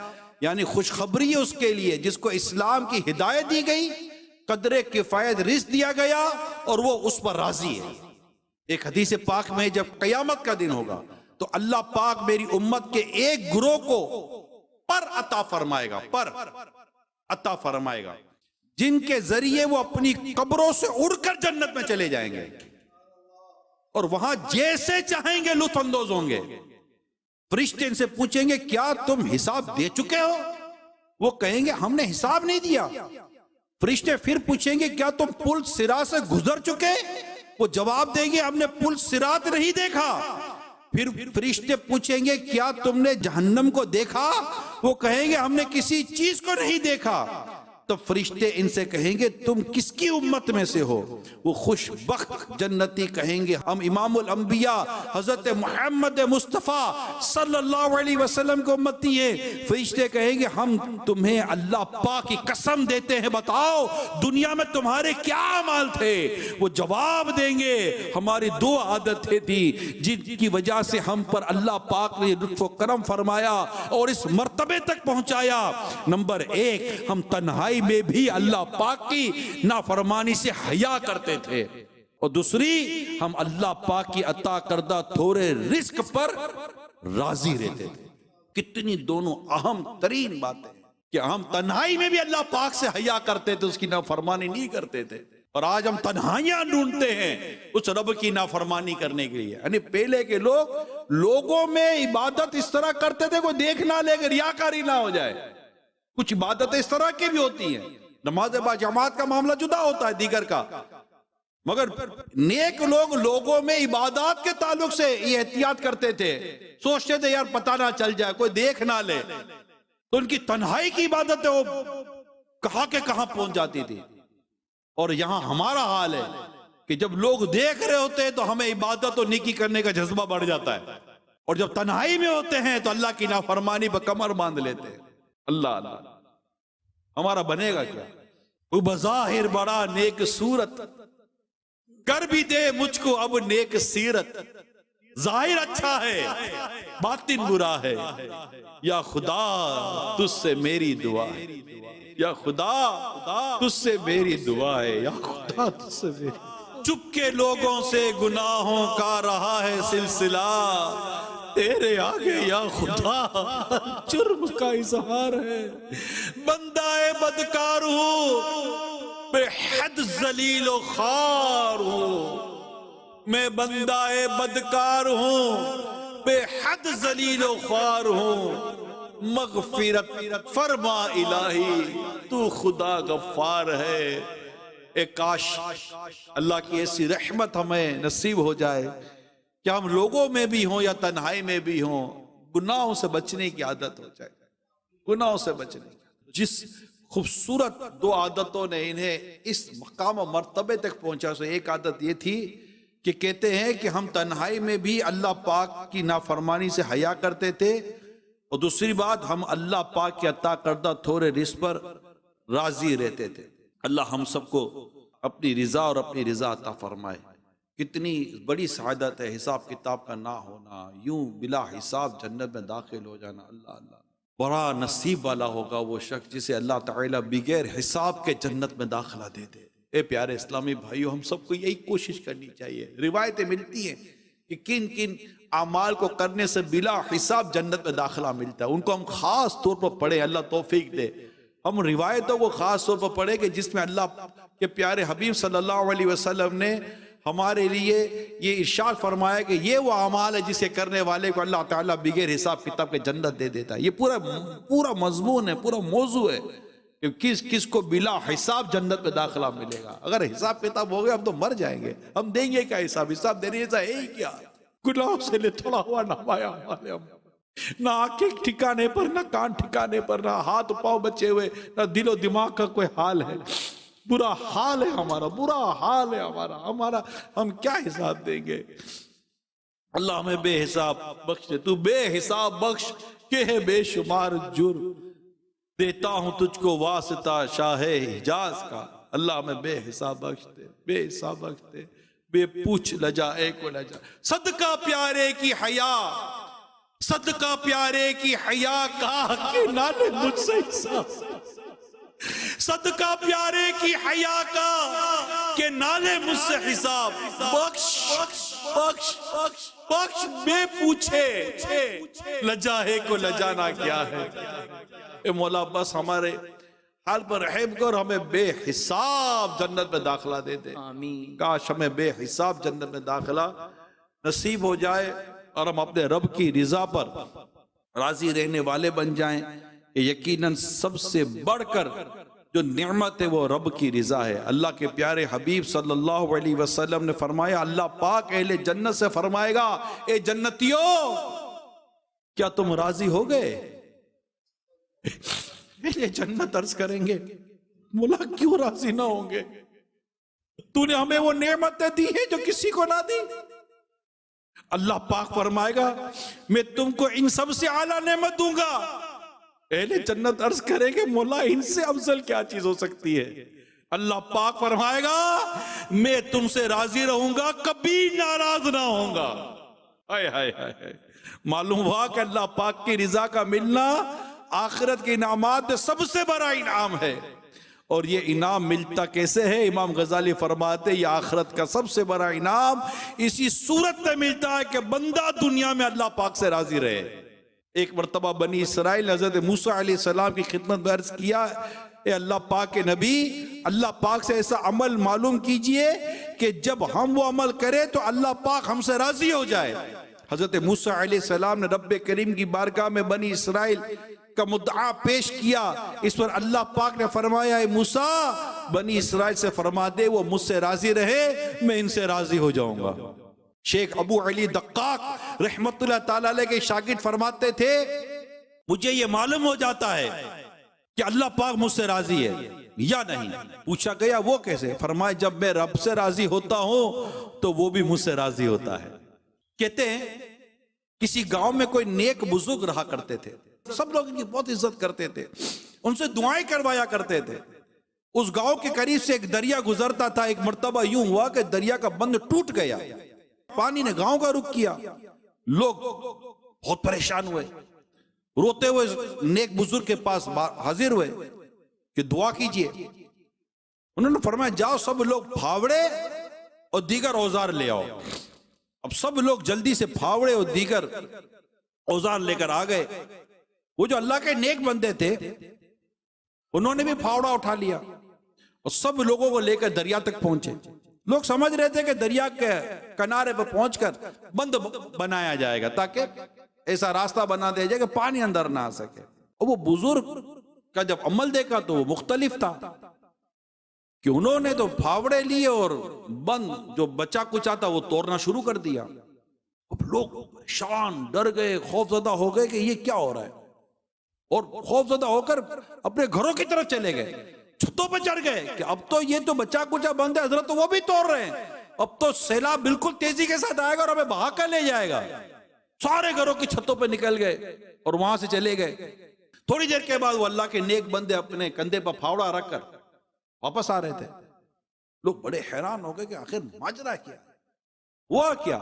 یعنی خوشخبری ہے اس کے لیے جس کو اسلام کی ہدایت دی گئی، قدر کفایت رزق دیا گیا اور وہ اس پر راضی ہے۔ ایک حدیث پاک میں جب قیامت کا دن ہوگا تو اللہ پاک میری امت کے ایک گروہ کو پر عطا فرمائے گا، پر عطا فرمائے گا، جن کے ذریعے وہ اپنی قبروں سے اڑ کر جنت میں چلے جائیں گے اور وہاں جیسے چاہیں گے لطف اندوز ہوں گے۔ فرشتے ان سے پوچھیں گے کیا تم حساب دے چکے ہو؟ وہ کہیں گے ہم نے حساب نہیں دیا۔ فرشتے پھر پوچھیں گے کیا تم پل صراط سے گزر چکے؟ وہ جواب دیں گے ہم نے پل صراط نہیں دیکھا۔ پھر فرشتے پوچھیں گے کیا تم نے جہنم کو دیکھا؟ وہ کہیں گے ہم نے کسی چیز کو نہیں دیکھا۔ تو فرشتے ان سے کہیں گے تم کس کی امت میں سے ہو؟ وہ خوش بخت جنتی کہیں گے ہم امام الانبیاء حضرت محمد مصطفیٰ صلی اللہ علیہ وسلم کو امتی ہیں۔ فرشتے کہیں گے ہم تمہیں اللہ پاک کی قسم دیتے ہیں، بتاؤ دنیا میں تمہارے کیا اعمال تھے؟ وہ جواب دیں گے ہماری دو عادتیں تھی جن کی وجہ سے ہم پر اللہ پاک نے لطف و کرم فرمایا اور اس مرتبے تک پہنچایا۔ نمبر ایک، ہم تنہائی میں بھی اللہ پاک کی نافرمانی سے حیا کرتے تھے، اور دوسری ہم اللہ پاک کی عطا کردہ تھوڑے رزق پر راضی رہتے تھے۔ کتنی دونوں اہم ترین باتیں کہ ہم تنہائی میں بھی اللہ پاک سے حیا کرتے تھے، اس کی نافرمانی نہیں کرتے تھے، اور آج ہم تنہائیاں ڈھونڈتے ہیں اس رب کی نافرمانی کرنے کے لیے۔ یعنی پہلے کے لوگ لوگوں میں عبادت اس طرح کرتے تھے کوئی دیکھ نہ لے کہ ریاکاری نہ ہو جائے۔ کچھ عبادتیں اس طرح کی بھی ہوتی ہیں، نماز با جماعت کا معاملہ جدا ہوتا ہے دیگر کا، مگر نیک لوگ لوگوں میں عبادات کے تعلق سے یہ احتیاط کرتے تھے، سوچتے تھے یار پتہ نہ چل جائے کوئی دیکھ نہ لے، تو ان کی تنہائی کی عبادتیں وہ کہاں کے کہاں پہنچ جاتی تھی۔ اور یہاں ہمارا حال ہے کہ جب لوگ دیکھ رہے ہوتے ہیں تو ہمیں عبادت اور نیکی کرنے کا جذبہ بڑھ جاتا ہے، اور جب تنہائی میں ہوتے ہیں تو اللہ کی نافرمانی پر کمر باندھ لیتے ہیں۔ اللہ اللہ ہمارا بنے گا کیا؟ وہ بظاہر بڑا نیک صورت، کر بھی دے مجھ کو اب نیک سیرت، ظاہر اچھا ہے باطن برا ہے، یا خدا تجھ سے میری دعا ہے، یا خدا تجھ سے میری دعا ہے، یا خدا تجھ سے میری۔ چپ کے لوگوں سے گناہوں کا رہا ہے سلسلہ، تیرے آگے یا خدا جرم کا اظہار ہے، بندہ بدکار ہوں بے حد ذلیل و خوار ہوں، میں بندہ بدکار ہوں بے حد ذلیل و خوار ہوں، مغفرت فرما الہی تو خدا غفار ہے۔ اے کاش اللہ کی ایسی رحمت ہمیں نصیب ہو جائے کہ ہم لوگوں میں بھی ہوں یا تنہائی میں بھی ہوں گناہوں سے بچنے کی عادت ہو جائے، گناہوں سے بچنے کی۔ جس خوبصورت دو عادتوں نے انہیں اس مقام و مرتبے تک پہنچا، سو ایک عادت یہ تھی کہ کہتے ہیں کہ ہم تنہائی میں بھی اللہ پاک کی نافرمانی سے حیا کرتے تھے، اور دوسری بات ہم اللہ پاک کی عطا کردہ تھوڑے رزق پر راضی رہتے تھے۔ اللہ ہم سب کو اپنی رضا اور اپنی رضا عطا فرمائے۔ کتنی بڑی سعادت ہے حساب کتاب کا نہ ہونا، یوں بلا حساب جنت میں داخل ہو جانا۔ اللہ اللہ بڑا نصیب والا ہوگا وہ شخص جسے اللہ تعالیٰ بغیر حساب کے جنت میں داخلہ دے دے۔ اے پیارے اسلامی بھائیو، ہم سب کو یہی کوشش کرنی چاہیے۔ روایتیں ملتی ہیں کہ کن کن اعمال کو کرنے سے بلا حساب جنت میں داخلہ ملتا ہے، ان کو ہم خاص طور پر پڑھیں، اللہ توفیق دے۔ ہم روایتوں کو خاص طور پر پڑھیں کہ جس میں اللہ کے پیارے حبیب صلی اللہ علیہ وسلم نے ہمارے لیے یہ ارشاد فرمایا کہ یہ وہ اعمال ہے جسے کرنے والے کو اللہ تعالیٰ بغیر حساب کتاب کے جنت دے دیتا ہے۔ یہ پورا مضمون ہے، پورا موضوع ہے کہ کس کس کو بلا حساب جنت میں داخلہ ملے گا۔ اگر حساب کتاب ہو گیا ہم تو مر جائیں گے، ہم دیں گے کیا حساب؟ حساب دینے جیسا ہے ہی کیا؟ گناہوں سے لے تھوڑا ہوا نہ پایا ہمارے، نہ آنکھیں ٹھکانے پر، نہ کان ٹھکانے پر، نہ ہاتھ پاؤں بچے ہوئے، نہ دل و دماغ کا کوئی حال ہے۔ برا حال ہے ہمارا، برا حال ہے ہمارا، ہم کیا حساب دیں گے؟ اللہ ہمیں بے حساب بخش دے، تو بے حساب بخش کہ ہے بے شمار جرم۔ دیتا ہوں تجھ کو واسطہ شاہ حجاز کا، اللہ ہمیں بے حساب بخش دے، بے حساب بخش دے، بے پوچھ لجائے کو لجا۔ صدقہ پیارے کی حیا، صدقہ پیارے کی حیا کا کہ نالے مجھ سے حساب، صدقہ پیارے کی حیا کا کہ نالے مجھ سے حساب، بخش بخش بخش بے پوچھے لجائے کو لجانا کیا ہے۔ اے مولا بس ہمارے حال پر رحم کر، ہمیں بے حساب جنت میں داخلہ دے دے، آمین۔ کاش ہمیں بے حساب جنت میں داخلہ نصیب ہو جائے اور ہم اپنے رب کی رضا پر راضی رہنے والے بن جائیں۔ یقیناً سب سے بڑھ کر جو نعمت ہے وہ رب کی رضا ہے۔ اللہ کے پیارے حبیب صلی اللہ علیہ وسلم نے فرمایا، اللہ پاک اہل جنت سے فرمائے گا، اے جنتیو کیا تم راضی ہو گئے؟ اہل جنت عرض کریں گے، مولا کیوں راضی نہ ہوں گے؟ تو نے ہمیں وہ نعمتیں دی ہیں جو کسی کو نہ دی۔ اللہ پاک فرمائے گا، میں تم کو ان سب سے اعلیٰ نعمت دوں گا۔ اہل جنت عرض کریں گے، مولا ان سے افضل کیا چیز ہو سکتی ہے؟ اللہ پاک فرمائے گا، میں تم سے راضی رہوں گا، کبھی ناراض نہ ہوں گا۔ ہائے ہائے ہائے، معلوم ہوا کہ اللہ پاک کی رضا کا ملنا آخرت کے انعامات میں سب سے بڑا انعام ہے۔ اور یہ انعام ملتا کیسے ہے؟ امام غزالی فرماتے یہ آخرت کا سب سے بڑا انعام اسی صورت میں ملتا ہے کہ بندہ دنیا میں اللہ پاک سے راضی رہے۔ ایک مرتبہ بنی اسرائیل حضرت موسیٰ علیہ السلام کی خدمت میں عرض کیا، اے اللہ پاک کے نبی، اللہ پاک سے ایسا عمل معلوم کیجئے کہ جب ہم وہ عمل کریں تو اللہ پاک ہم سے راضی ہو جائے۔ حضرت موسیٰ علیہ السلام نے رب کریم کی بارگاہ میں بنی اسرائیل کا مدعا پیش کیا۔ اس پر اللہ پاک نے فرمایا، اے موسیٰ بنی اسرائیل سے فرما دے وہ مجھ سے راضی رہے، میں ان سے راضی ہو جاؤں گا۔ شیخ ابو علی دقاق رحمت اللہ تعالیٰ علیہ کے شاگرد فرماتے تھے، مجھے یہ معلوم ہو جاتا ہے کہ اللہ پاک مجھ سے راضی ہے یا نہیں۔ پوچھا گیا وہ کیسے؟ فرمایا جب میں رب سے راضی ہوتا ہوں تو وہ بھی مجھ سے راضی ہوتا ہے۔ کہتے ہیں کسی گاؤں میں کوئی نیک بزرگ رہا کرتے تھے، سب لوگ ان کی بہت عزت کرتے تھے، ان سے دعائیں کروایا کرتے تھے۔ اس گاؤں کے قریب سے ایک دریا گزرتا تھا۔ ایک مرتبہ یوں ہوا کہ دریا کا بند ٹوٹ گیا، پانی نے گاؤں کا رخ کیا، لوگ بہت پریشان ہوئے، روتے ہوئے نیک بزرگ کے پاس حاضر ہوئے کہ دعا کیجئے۔ انہوں نے فرمایا جاؤ سب لوگ پھاوڑے اور دیگر اوزار لے آؤ۔ اب سب لوگ جلدی سے پھاوڑے اور دیگر اوزار لے کر آ گئے۔ وہ جو اللہ کے نیک بندے تھے انہوں نے بھی پھاوڑا اٹھا لیا اور سب لوگوں کو لے کر دریا تک پہنچے۔ لوگ سمجھ رہے تھے کہ دریا کے کنارے پر پہنچ کر بند بنایا جائے گا تاکہ ایسا راستہ بنا دیا جائے کہ پانی اندر نہ آ سکے۔ اور وہ بزرگ کا جب عمل دیکھا تو وہ مختلف تھا کہ انہوں نے تو پھاوڑے لیے اور بند جو بچا کچا تھا وہ توڑنا شروع کر دیا۔ اب لوگ پریشان، ڈر گئے، خوف زدہ ہو گئے کہ یہ کیا ہو رہا ہے، اور خوف زدہ ہو کر اپنے گھروں کی طرف چلے گئے، چھتوں پہ چڑھ گئے کہ اب تو یہ تو بچا کچا بند ہے حضرت، تو وہ بھی توڑ رہے ہیں، اب تو سیلاب بالکل تیزی کے ساتھ آئے گا اور ہمیں بہا کر لے جائے گا۔ سارے گھروں کی چھتوں پہ نکل گئے اور وہاں سے چلے گئے۔ تھوڑی دیر کے بعد وہ اللہ کے نیک بندے اپنے کندھے پر پھاوڑا رکھ کر واپس آ رہے تھے۔ لوگ بڑے حیران ہو گئے کہ آخر ماجرا کیا ہوا، کیا؟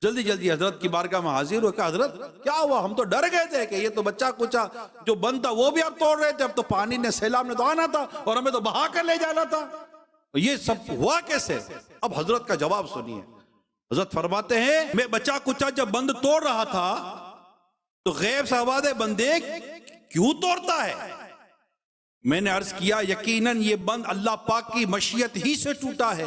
جلدی جلدی حضرت کی بارگاہ میں حاضر ہوئے کہ حضرت کیا ہوا؟ ہم تو ڈر گئے تھے کہ یہ تو بچہ کچا جو بند تھا وہ بھی آپ توڑ رہے تھے، اب تو پانی نے سیلاب نے تو آنا تھا اور ہمیں تو بہا کر لے جانا تھا، یہ سب ہوا کیسے؟ اب حضرت کا جواب سنیے۔ حضرت فرماتے ہیں میں بچہ کچا جب بند توڑ رہا تھا تو غیب سے آواز ہے بندے کیوں توڑتا ہے؟ میں نے عرض کیا یقیناً یہ بند اللہ پاک کی مشیت ہی سے ٹوٹا ہے،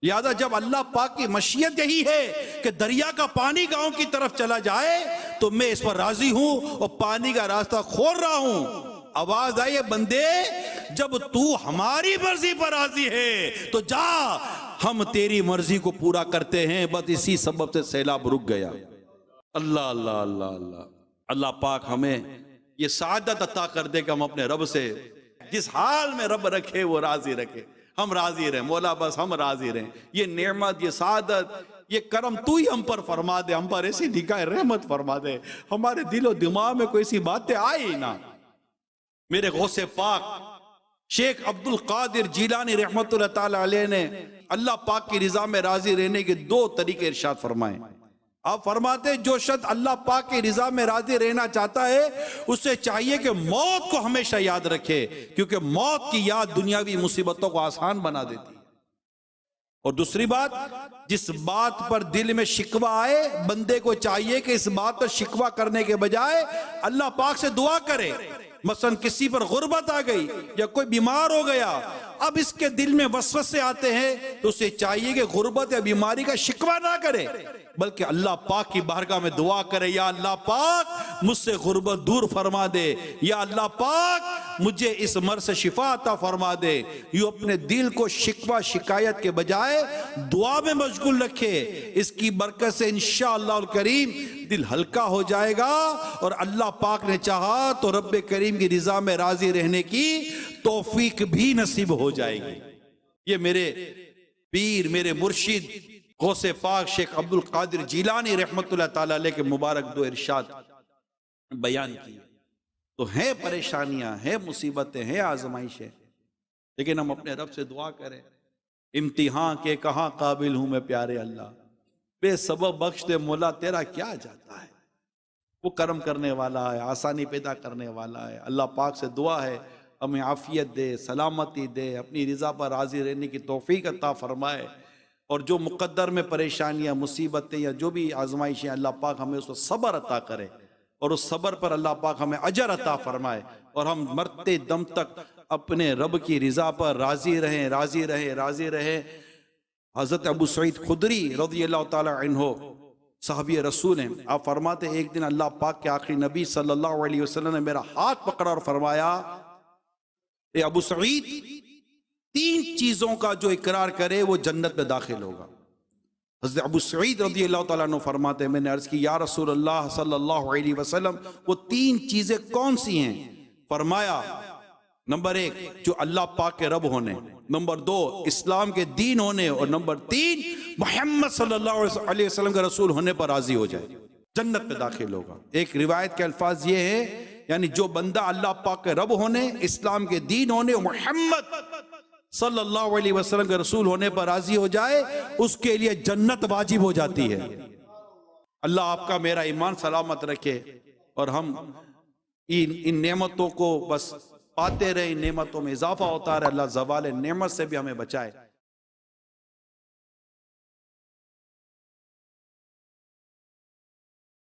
لہذا جب اللہ پاک کی مشیت یہی ہے کہ دریا کا پانی گاؤں کی طرف چلا جائے تو میں اس پر راضی ہوں اور پانی کا راستہ کھول رہا ہوں۔ آواز آئی ہے بندے جب تو ہماری مرضی پر راضی ہے تو جا، ہم تیری مرضی کو پورا کرتے ہیں، بس اسی سبب سے سیلاب رک گیا۔ اللہ اللہ اللہ اللہ اللہ پاک ہمیں یہ سعادت عطا کر دے کہ ہم اپنے رب سے جس حال میں رب رکھے وہ راضی رکھے، ہم راضی رہیں مولا، بس ہم راضی رہیں۔ یہ نعمت، یہ سعادت، یہ کرم تو ہی ہم پر فرما دے، ہم پر ایسی نگاہ رحمت فرما دے، ہمارے دل و دماغ میں کوئی ایسی باتیں آئی نہ میرے غوث پاک شیخ عبد القادر جیلانی رحمت اللہ تعالی علیہ نے اللہ پاک کی رضا میں راضی رہنے کے 2 طریقے ارشاد فرمائے. آپ فرماتے ہیں جو شخص اللہ پاک کی رضا میں راضی رہنا چاہتا ہے اسے چاہیے کہ موت کو ہمیشہ یاد رکھے، کیونکہ موت کی یاد دنیاوی مصیبتوں کو آسان بنا دیتی ہے. اور دوسری بات، جس بات پر دل میں شکوہ آئے بندے کو چاہیے کہ اس بات پر شکوہ کرنے کے بجائے اللہ پاک سے دعا کرے. مثلا کسی پر غربت آ گئی یا کوئی بیمار ہو گیا، اب اس کے دل میں وسوسے آتے ہیں تو اسے چاہیے کہ غربت یا بیماری کا شکوہ نہ کرے، بلکہ اللہ پاک کی بارگاہ میں دعا کرے، یا اللہ پاک مجھ سے غربت دور فرما دے، یا اللہ پاک مجھے اس مرض سے شفا عطا فرما دے. یوں اپنے دل کو شکوہ شکایت کے بجائے دعا میں مشغول رکھے. اس کی برکت سے انشاءاللہ الکریم دل ہلکا ہو جائے گا، اور اللہ پاک نے چاہا تو رب کریم کی رضا میں راضی رہنے کی توفیق بھی نصیب ہو جائے گی. یہ میرے پیر، میرے مرشد غوث پاک شیخ عبد القادر جیلانی رحمت اللہ تعالی علیہ کے مبارک 2 ارشاد بیان کیے. تو ہیں پریشانیاں، ہیں مصیبتیں، ہیں آزمائشیں، لیکن ہم اپنے رب سے دعا کریں. امتحان کے کہاں قابل ہوں میں پیارے اللہ، بے سبب بخش دے مولا تیرا کیا جاتا ہے. وہ کرم کرنے والا ہے، آسانی پیدا کرنے والا ہے. اللہ پاک سے دعا ہے ہمیں عافیت دے، سلامتی دے، اپنی رضا پر راضی رہنے کی توفیق عطا فرمائے. اور جو مقدر میں پریشانیاں، مصیبتیں یا جو بھی آزمائشیں، اللہ پاک ہمیں اس کو صبر عطا کرے، اور اس صبر پر اللہ پاک ہمیں اجر عطا فرمائے، اور ہم مرتے دم تک اپنے رب کی رضا پر راضی رہیں، راضی رہیں، راضی رہیں. حضرت ابو سعید خدری رضی اللہ تعالی عنہ صحابی رسول ہیں. آپ فرماتے ہیں ایک دن اللہ پاک کے آخری نبی صلی اللہ علیہ وسلم نے میرا ہاتھ پکڑا اور فرمایا، اے ابو سعید، 3 چیزوں کا جو اقرار کرے وہ جنت میں داخل ہوگا. حضرت ابو سعید رضی اللہ تعالیٰ عنہ فرماتے ہیں میں نے عرض کی یا رسول اللہ صلی اللہ علیہ وسلم وہ 3 چیزیں کون سی ہیں؟ فرمایا نمبر 1 جو اللہ پاک کے رب ہونے، نمبر 2 اسلام کے دین ہونے، اور نمبر 3 محمد صلی اللہ علیہ وسلم کے رسول ہونے پر راضی ہو جائے، جنت میں داخل ہوگا. ایک روایت کے الفاظ یہ ہے، یعنی جو بندہ اللہ پاک کے رب ہونے، اسلام کے دین ہونے اور محمد صلی اللہ علیہ وسلم کے رسول ہونے پر راضی ہو جائے اس کے لیے جنت واجب ہو جاتی ہے. اللہ آپ کا میرا ایمان سلامت رکھے، اور ہم ان نعمتوں کو بس پاتے رہے، ان نعمتوں میں اضافہ ہوتا رہے. اللہ زوال نعمت سے بھی ہمیں بچائے.